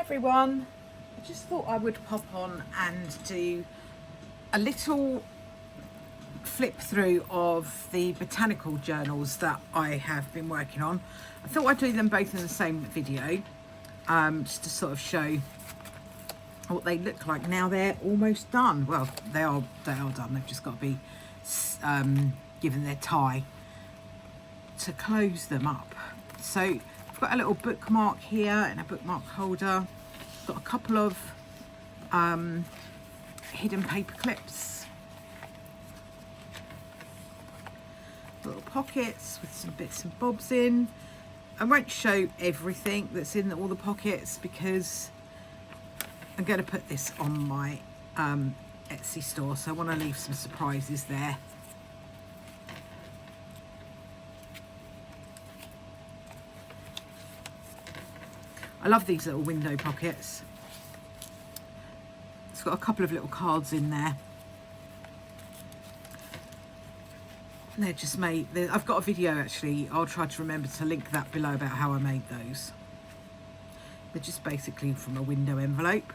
everyone, I just thought I would pop on and do a little flip through of the botanical journals that I have been working on. I thought I'd do them both in the same video, just to sort of show what they look like. Now they're almost done. Well, they are done. They've just got to be given their tie to close them up. So I've got a little bookmark here and a bookmark holder. Got a couple of hidden paper clips, little pockets with some bits and bobs in. I won't show everything that's in all the pockets because I'm going to put this on my Etsy store, so I want to leave some surprises there. I love these little window pockets. It's got a couple of little cards in there. And they're just made, I've got a video actually, I'll try to remember to link that below about how I made those. They're just basically from a window envelope.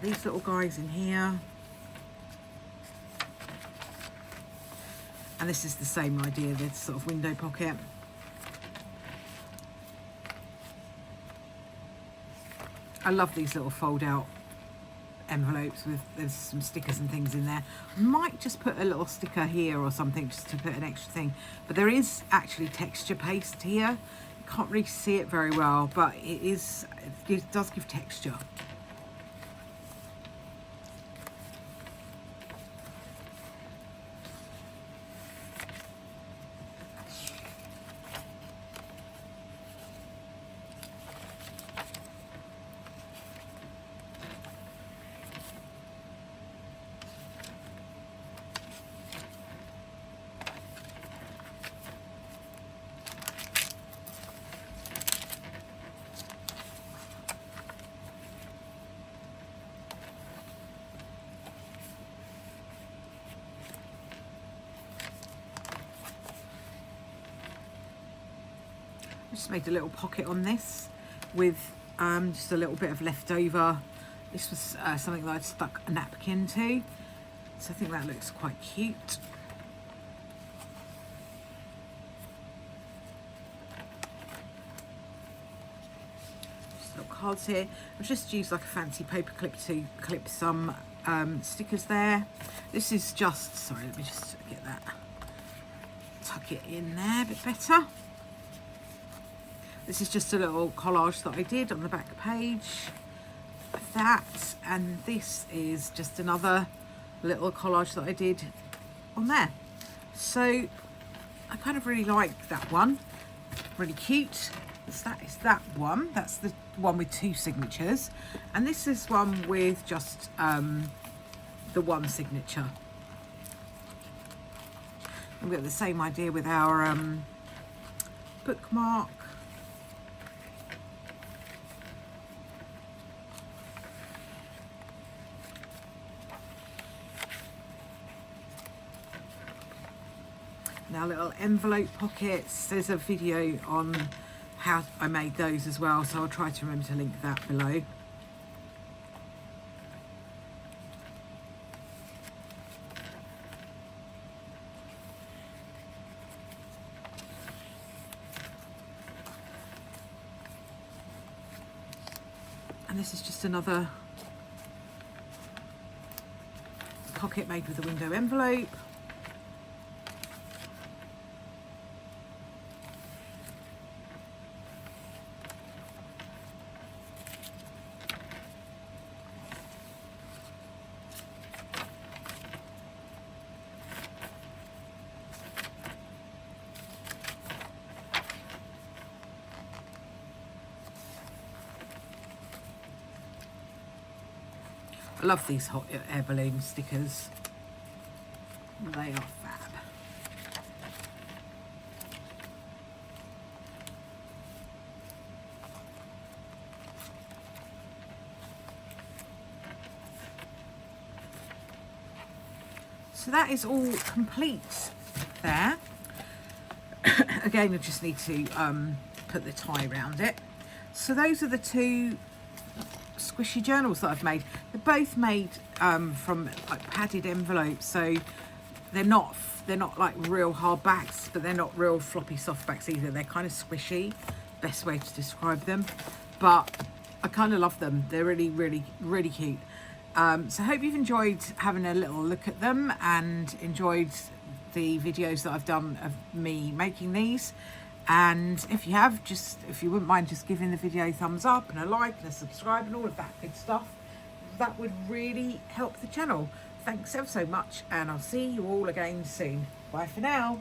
These little guys in here. And this is the same idea, this sort of window pocket. I love these little fold out envelopes with there's some stickers and things in there. I might just put a little sticker here or something just to put an extra thing, but there is actually texture paste here. You can't really see it very well, but it does give texture. Just made a little pocket on this with just a little bit of leftover. This was something that I'd stuck a napkin to, so I think that looks quite cute. Just little cards here. I've just used like a fancy paper clip to clip some stickers there. This is just, sorry, let me just get that, tuck it in there a bit better. This is just a little collage that I did on the back page of that, and this is just another little collage that I did on there. So I kind of really like that one, really cute. That is that one, that's the one with 2 signatures, and this is one with just the 1 signature. And we've got the same idea with our bookmark. Now little envelope pockets, there's a video on how I made those as well, so I'll try to remember to link that below. And this is just another pocket made with a window envelope. I love these hot air balloon stickers. They are fab. So that is all complete there. Again, I just need to put the tie around it. So those are the two squishy journals that I've made. They're both made from like padded envelopes, so they're not like real hard backs, but they're not real floppy soft backs either. They're kind of squishy, best way to describe them, but I kind of love them. They're really, really, really cute. So I hope you've enjoyed having a little look at them and enjoyed the videos that I've done of me making these. And if you have, if you wouldn't mind just giving the video a thumbs up and a like and a subscribe and all of that good stuff, that would really help the channel. Thanks ever so much, and I'll see you all again soon. Bye for now.